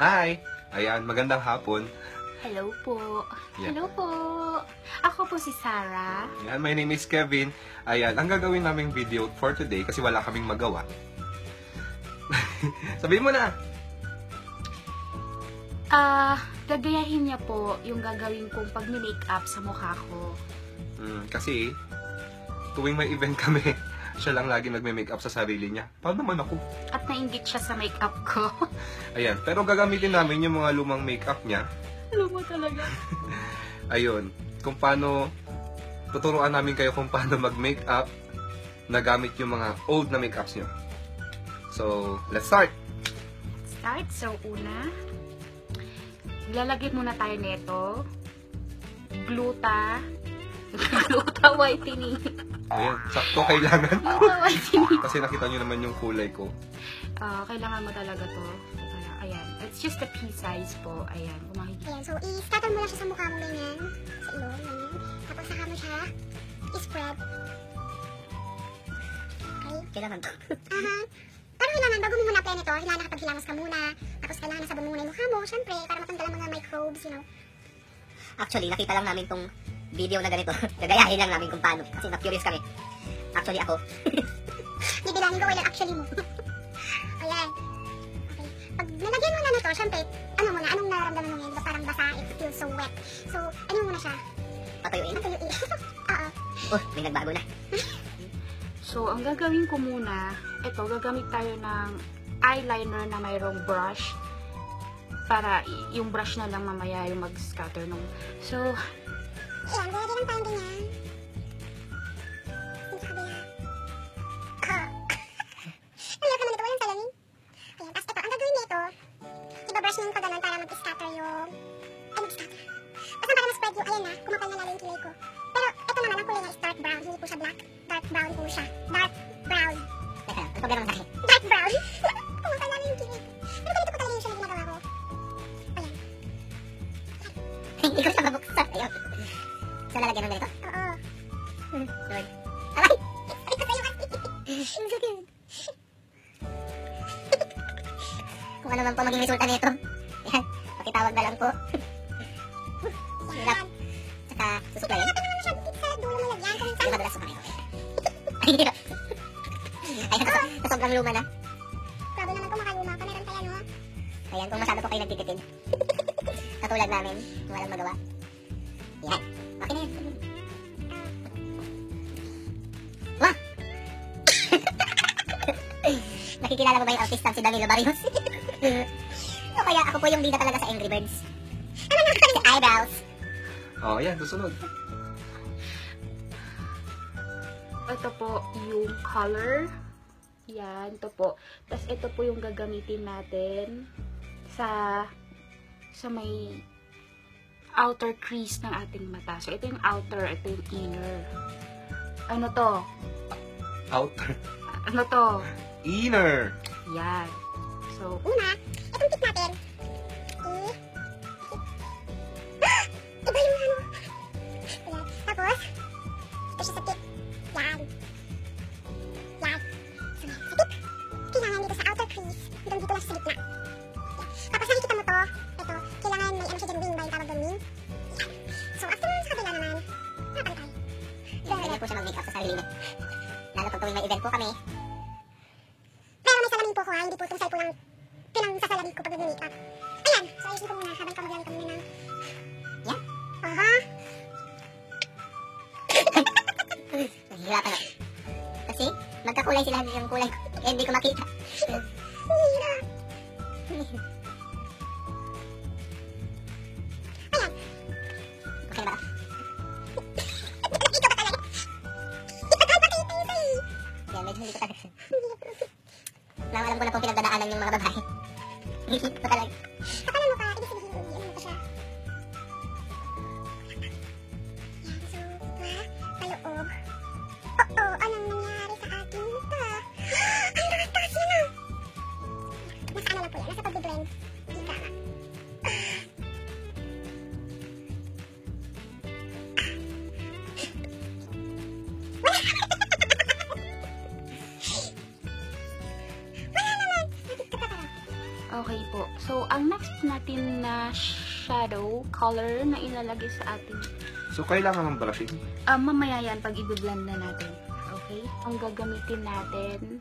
Hi! Ayan, magandang hapon. Hello po. Yeah. Hello po. Ako po si Sarah. Ayan, my name is Kevin. Ayan, ang gagawin naming video for today kasi wala kaming magawa. Sabihin mo na! Gagayahin niya po yung gagawin kong pag-makeup sa mukha ko. Kasi, tuwing may event kami, siya lang lagi nagme-makeup sa sarili niya. Paano naman ako? At nainggit siya sa makeup ko. Ayan, pero gagamitin namin yung mga lumang makeup niya. Luma talaga. Ayun, kung paano, tuturuan namin kayo kung paano mag-makeup na gamit yung mga old na makeups niyo. So, let's start! So, una, lalagyan muna tayo nito. Gluta whitening. Ayan, sakto kailangan. Gluta whitening. Kasi nakita nyo naman yung kulay ko. Kailangan mo talaga to. Ayan. It's just a pea size po. Ayan. Ayan, so i-scatter mo lang siya sa mukha mo ganyan. Sa ilong, ganyan. Tapos saka mo siya i-spread. Okay? Kailangan to. Pero kailangan, bago mo muna apply nito, kailangan nakapag-hilamos ka muna. Tapos kailangan nasabon mo muna yung mukha mo, syempre, para matanggal ang mga microbes, you know. Actually, nakita lang namin tong video na ganito. Gagayahin lang namin kung paano. Kasi na-curious kami. Actually, ako. Bibilangin ko kailan actually mo. Ayan. Okay. Pag nalagyan mo na nito, syempre, anong nararamdaman mo ngayon? Diba parang basa, it feels so wet. So, ano mo muna siya? Patuyuin. Patuyuin. Oo. Oh, may nagbago na. So, ang gagawin ko muna, ito, gagamit tayo ng eyeliner na mayroong brush. Para yung brush na lang mamaya yung mag-scatter nung. So, ayan, gagawin lang tayong ganyan. Dito ka ba? Ano ka naman ito? Walang salamin. Ayan, tapos ito, ang gagawin nito, iba-brush nyo yung kaganon para mag-scatter yung, mag-scatter. Tapos para ma-spread yung, ayan na, kumapal na lalo yung kilay ko. Pero ito naman, ang kulay niya is dark brown, hindi po siya black. Dark brown po siya. Dark brown. Teka lang, ang problema mo sa akin. Dark brown. Kumapal lalo yung kilay ko. Pero ganito po talaga yung siya na ginagawa ko. Ayan. Hindi ko siya mabuksan. Ayun. So, lalagyan ng ganito? Oo. Lord. Aray! Aray ko sa'yo kasi. Ang sakit. Kung ano man po maging resulta nito. Ayan. Pakitawag na lang po. Hirap. Saka, susuklayin. Kaya naman siya sa dulo mo lagyan. Kung Hindi minsan, madalas sumakin. Ay, hindi na. Ayan, sa sobrang luma na. grabe naman kung makaluma ka. Meron kaya, no? Ayan, kung masyado po kayo nagtitipid. Katulad namin, yung walang magawa. Yan. Okay na yan. Wah! Nakikilala mo ba yung artistang si Danilo Barrios? O kaya ako po yung bida talaga sa Angry Birds. Ano nga sa eyebrows? Oh, ayan, susunod. ito po yung color. Yan, ito po. Tapos ito po yung gagamitin natin sa may outer crease ng ating mata. So, ito yung outer, ito yung inner. Ano to? Outer. Ano to? Inner. Yan. So, una, itong tip natin. Iba yung ano. Ayan. Tapos, ito siya sa tip. Yan. Yan. So, sa tip, kailangan dito sa outer crease. Dito lang siya sa gitna. Yan. Tapos nakikita mo to. Ito, kailangan may ano siya dyan, wing ba yung tawag doon, wing? Yan. So, after nun, sa kabila naman, napantay. Ganyan po siya mag-makeup sa sarili niya. Lalo pag tuwing may event po kami. Pero may salamin po ko ha, hindi po itong cellphone lang pinangsasalamin ko pag nag-makeup. Ayan, so ayusin ko muna habang kamagalan ko muna ng... Yan. Aha. Nahihirapan ako. Kasi, magkakulay sila yung kulay ko. Eh, hindi ko makita. Hirap. Ayan. Okay na ba? Ikaw ba talaga? Ikaw ba kayo tayo? Yan, medyo hindi ko talaga. Alam ko na pong pinagdadaanan yung mga babae. Hindi ko talaga. Kapala mo pa, ibig sabihin hindi. Ano mo pa siya? Yan, so, paloob. Oo, anong nangyari sa ating mata? Ang lakas kasi na! Nasa ano lang po yan, nasa pag-blend. Ika. okay Okay po. So, ang next natin na shadow color na ilalagay sa ating So, kailangan ng brushing. mamaya yan pag i-blend na natin. Okay? Ang gagamitin natin.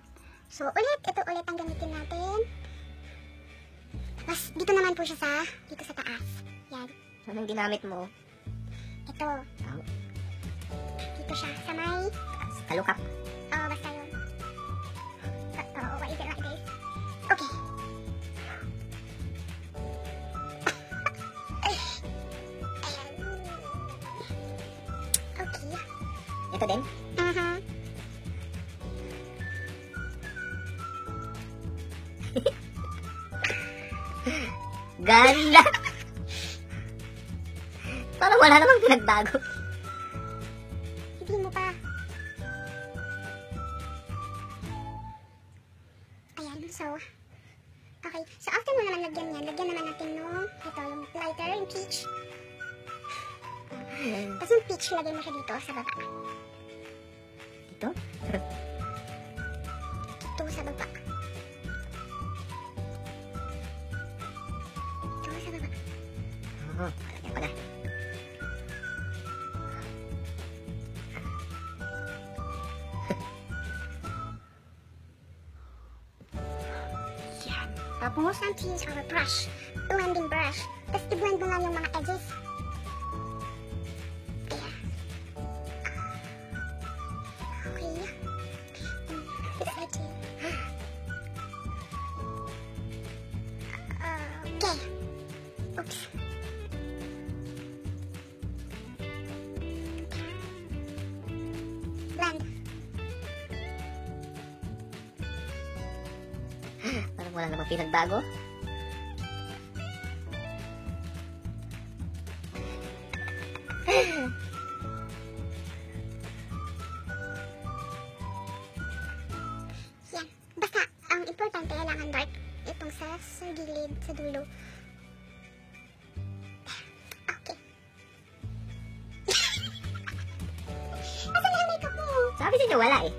So, ito ulit ang gamitin natin. Tapos, dito naman po siya dito sa taas. Yan. Anong ginamit mo? Ito. Dito siya, sa may, Kalukap. basta yun. What is it like this? Okay. Ayan. Okay. Ito din. Ganda! Parang wala namang pinagbago. Hindi mo pa. Ayan, so. Okay, so after mo naman lagyan yan, lagyan naman natin nung, ito, yung lighter, yung peach. Tapos yung peach, lagay mo siya dito, sa baba. Ito? Dito, sa baba. Dito, sa baba. Oo, yan pala. Yan. Tapos, time to use our brush. Blending brush. Tapos, i-blend mo lang yung mga edges. There. Okay. This side too. Okay. Oops. Blend. Parang wala namang pinagbago. Yan. Basta, ang importante, kailangan dark. Itong sa gilid, sa dulo. Okay. Asan na yung makeup mo? Sabi sa inyo, wala eh.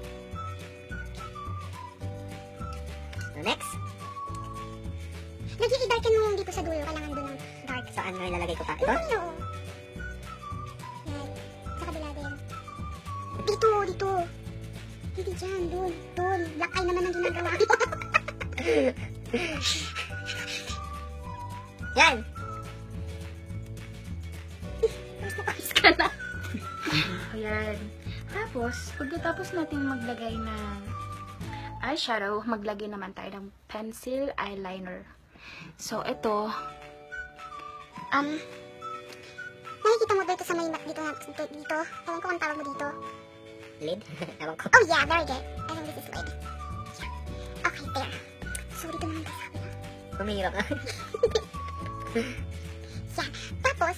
So, next. Nag-i-darken mo yung dito sa dulo. Kailangan doon ng dark. Saan mo ilalagay ko pa? Ito? Ito? Yan. Sa kabila din. Dito, dito. Hindi dyan, doon. Doon. Black eye naman ang ginagawa mo. Yan! Ayos ka na. Ayan. Tapos, pagkatapos natin maglagay ng eyeshadow, maglagay naman tayo ng pencil eyeliner. So, ito, Nakikita mo dito sa may dito. Ewan ko kung tawag mo dito. Lid? Ewan ko. Oh yeah, very good. I think this is lid. Yeah. Okay, there. So, dito naman tayo sa kabila. Humihirap na. Yan. Tapos,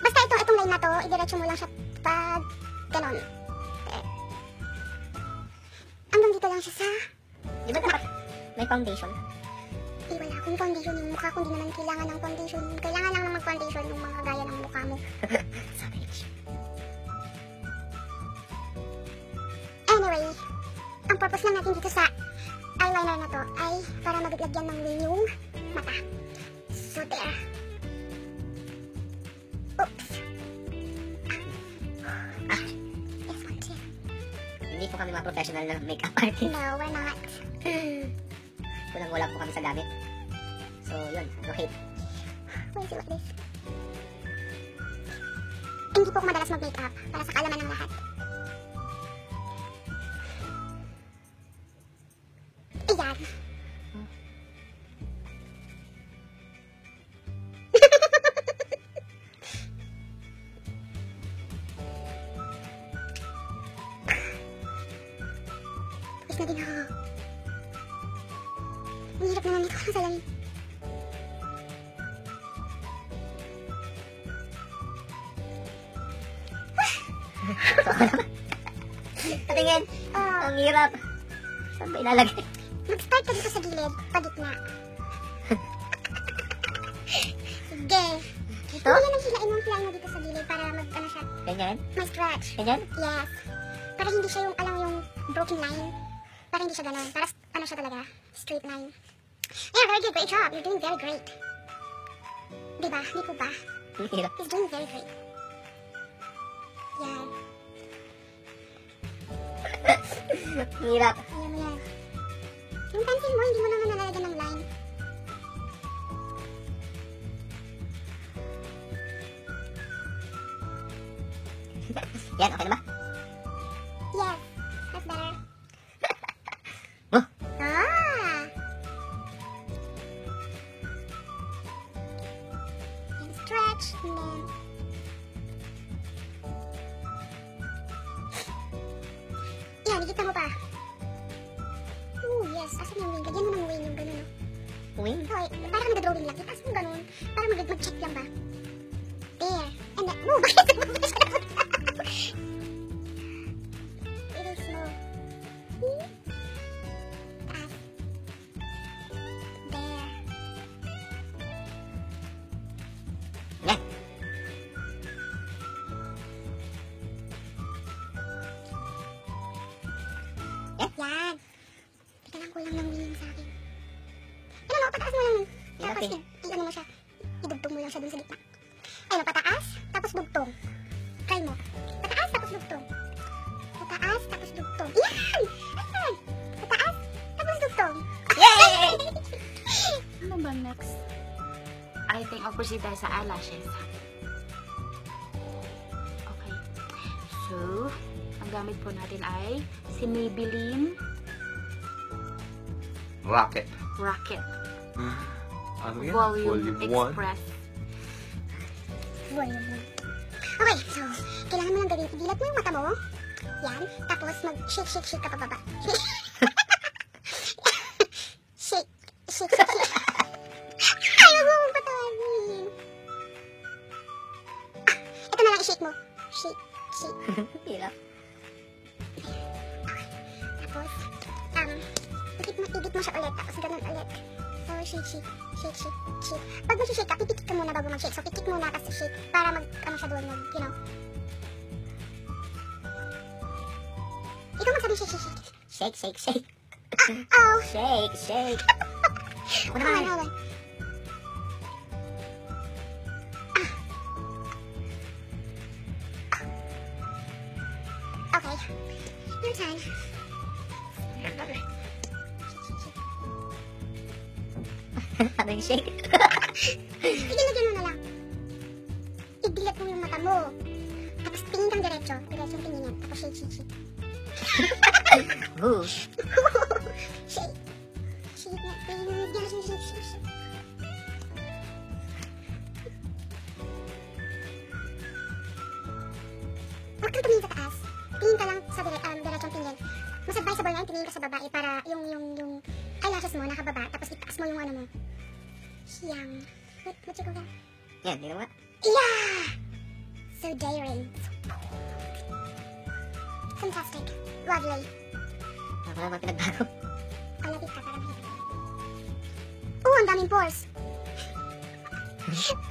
basta itong line na to, idiretso mo lang siya pag ganon. Hanggang dito lang siya sa, Di ba dapat may foundation? wala akong foundation yung mukha ko, hindi naman kailangan ng foundation. Kailangan lang ng mag-foundation yung mga gaya ng mukha mo. Savage. Anyway, ang purpose lang natin dito sa eyeliner na to ay para maglagyan ng wing yung mata. So, there. Oops. This one too. Hindi po kami mga professional na makeup artist. No, we're not. Kulang-wala po kami sa gamit. So, yun. No hate. Why is it like this? Hindi po ako madalas mag-makeup para sa kaalaman ng lahat. Ayan. Tapos na din ako. Ang hirap naman dito sa salamin. Patingin! Oh, Ang hirap! Saan ba ilalagay? mag-start ka dito sa gilid, pagitna. Sige. Ito? Hindi yan ang hilain mo dito sa gilid para mag-ano siya, Ganyan? may scratch. Ganyan? Yes. Para hindi siya yung, alam mo yung broken line. Para hindi siya ganun. Para ano siya talaga, straight line. Yeah, very good. Great job. You're doing very great. Diba? Di po ba? Hirap. He's doing very great. Yan. Hirap. Ayan mo yan. Yung pencil mo, hindi mo naman nalalagyan ng line. Yan, okay na ba? Yes. That's better. Huh? Ah! And stretch, and then... Yan, ikita mo pa. Ooh, yes. Asan yung wing? Lagyan mo ng wing yung ganun, no? Wing? Okay, parang nag-drawing lang. Itaas mo ganun. Parang mag-check lang ba? There. And then, oh, bakit? Really slow. Taas. There. Yan. Yan. Teka lang, kulang ng wing sa akin. Ano mo, pataas mo lang. Tapos, Okay. i-ano mo siya. Idugtong mo lang siya dun sa gitna. Ano, pataas, tapos dugtong. Try mo. Pataas, tapos dugtong. Pataas, tapos dugtong. Yan! Ayan! Pataas, tapos dugtong. Yay! Ano ba next? I think I'll proceed tayo sa eyelashes. Okay. So, ang gamit po natin ay si Maybelline Rocket. Rocket Ano yan? Volume 1. Express. Volume 1. Okay, so, kailangan mo lang gawin. Idilat mo yung mata mo. Yan. Tapos, mag-shake ka pababa. Shake. Shake. Ayaw mo mong patawanin. Ito na lang, i-shake mo. Shake. Hirap. Tapos, idit mo siya ulit. Tapos, ganun ulit. So, shake. Pag mag-shake ka, pipikit ka muna bago mag-shake. So, pikit muna, tapos shake. Para ano siya doon, you know. Ikaw magsabi shake. Shake. Oh! Shake. Ako Hold naman. on. Okay. Your turn. Ano yung shake? Igilagyan mo na lang. Idilat mo yung mata mo. Tapos tingin kang diretso. Diretsong tingin yan. Tapos shake. Ooh. Shake. Shake. Huwag kang tumingin sa taas. Tingin ka lang sa diretsong tingin. Mas advisable na tingin ka sa babae para yung eyelashes mo nakababa. Tapos itaas mo yung ano mo. Yang. What you go there? Yan, di naman. Yeah! So daring. Fantastic. Lovely. Ako naman pinagbago. Kalapit ka, parang hit. Ang daming pores.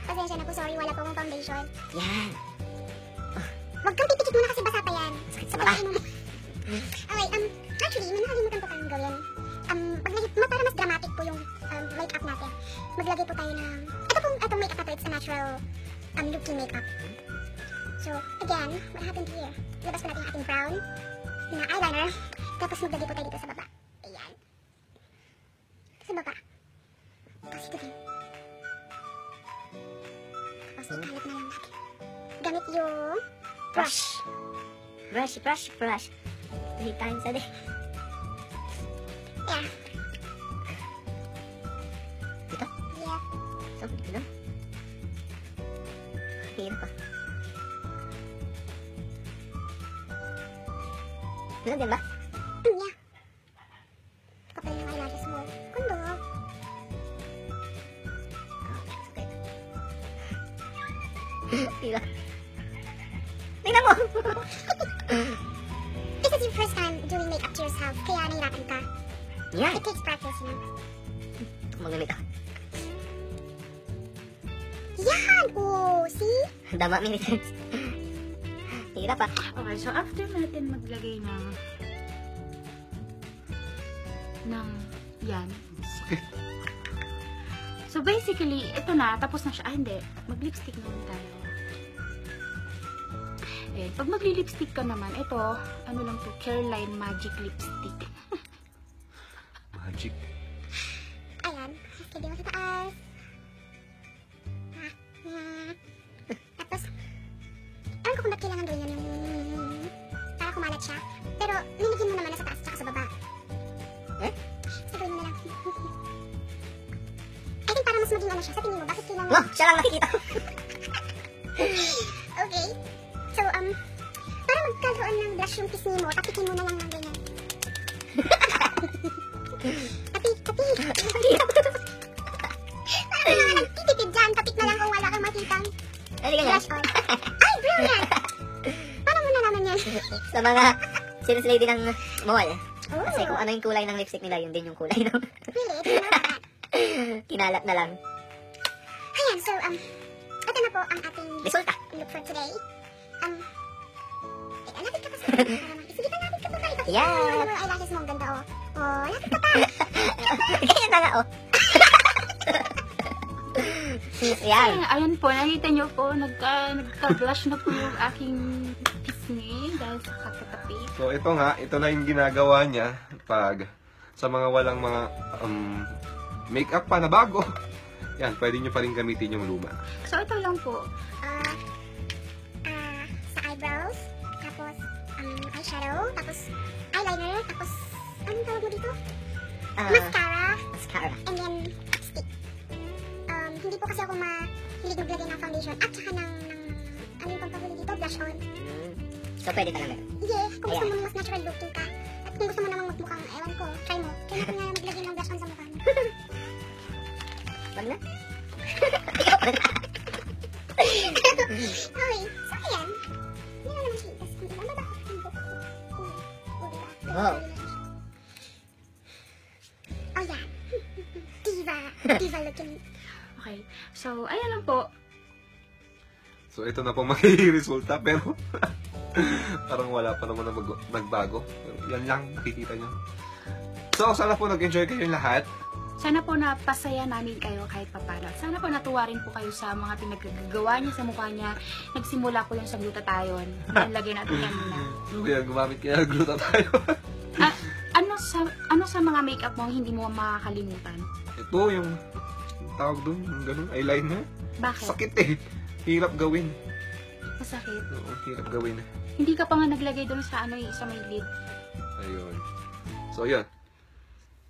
Pasensya na po, sorry, wala po akong foundation. Yan. Huwag kang pipikit muna kasi basa pa yan. Sakit sa mata. Okay, actually, may nakalimutan po tayong gawin. Para mas dramatic po yung makeup natin. Maglagay po tayo ng... Ito makeup na to, it's a natural looking makeup. So, again, what happened here? Labas po natin yung ating brown na eyeliner. Tapos maglagay po tayo dito sa baba. Ayan. Sa baba. Tapos ito din. Tapos ikalat na lang natin. Gamit yung brush. Brush. 3 times a day. Yeah. Dito? Yeah. So, dito lang. Hirap ah. Ano din ba? Yeah. Kapal yung eyelashes mo. Kundo. Hirap. Tingnan mo! This is your first time doing makeup to yourself, kaya nahirapan ka. Yan! It takes practice, you know. Magamit ako. Yan! Oh, see? Dama minutes. Hirap ah. Okay, so after natin maglagay ng yan. So, basically, ito na. Tapos na siya. Ah, hindi. Mag-lipstick naman tayo. Eh, pag magli-lipstick ka naman, ito, ano lang to, Careline Magic Lipstick. Magic. Ayan. Sige mo sa taas. Tapos, ewan ko kung ba't kailangan gawin yan yung para kumalat siya. Pero, nilagyan mo naman na sa taas tsaka sa baba. Eh? So, gawin mo na lang. I think para mas maging ano siya. Sa tingin mo, bakit kailangan... Oh, siya lang nakikita. Okay. So, para magkaroon ng blush yung pisngi mo, tapikin mo na lang ng ganyan. Tapik. Parang mga nagtitipid dyan, tapik na lang kung wala kang makitang Ano ganyan? blush on. Ay, brilliant! Paano mo nalaman yan? Sa mga sales lady ng mall. Oh, Kasi kung ano yung kulay ng lipstick nila, yun din yung kulay ng really? I didn't know that. kinalat na lang. Ayan, so, ito na po ang ating Resulta. look for today. Teka, lapit ka pa sa sige pa, lapit ka pa pa. Ipakita Yan. mo yung mga eyelashes mo, ang ganda, oh. Oh, lapit ka pa. Ganyan na nga, oh. Yan. Ayan po, nakita nyo po, nagka-blush na po yung aking pisngi dahil sa kakatapik. So, ito na yung ginagawa niya pag sa mga walang mga makeup pa na bago. Yan, pwede nyo pa rin gamitin yung luma. So, ito lang po. Sa eyebrows, tapos eyeshadow, tapos eyeliner, tapos anong tawag mo dito? Mascara, Mascara. and then stick. Hindi po kasi ako mahilig maglagay ng foundation at saka ng ano yung pampahuli dito, blush on. So, pwede talaga. Yeah, kung gusto Ayan. mo mas natural looking ka, at kung gusto mo namang magmukhang, ewan ko, try mo na maglagay ng blush on sa mukha mo. Wag na. Okay, so ayan. Hindi na naman siya itas. Kung ilan ba ba ang buhok ko? Diba? Wow. Oh, yeah. Diva looking. Okay. So, ayan lang po. So, ito na po magiging resulta, pero parang wala pa naman na nagbago. Pero yan lang, makikita nyo. So, sana po nag-enjoy kayong lahat. Sana po napasaya namin kayo kahit papano. Sana po natuwa rin po kayo sa mga pinagagawa niya sa mukha niya. Nagsimula po yung sa glutathione. Yan, lagay natin yan muna. So, kaya gumamit kaya gluta tayo. Ano sa mga makeup mo hindi mo makakalimutan? Ito yung tawag doon, yung ganun, eyeliner. Bakit? Sakit eh. Hirap gawin. Masakit. Oo, hirap gawin. Hindi ka pa nga naglagay doon sa sa may lid. Ayun. So, yun.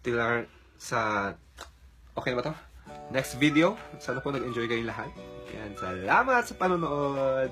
Tila sa... Okay na ba to? Next video. Sana po nag-enjoy kayong lahat. Yan. Salamat sa panonood.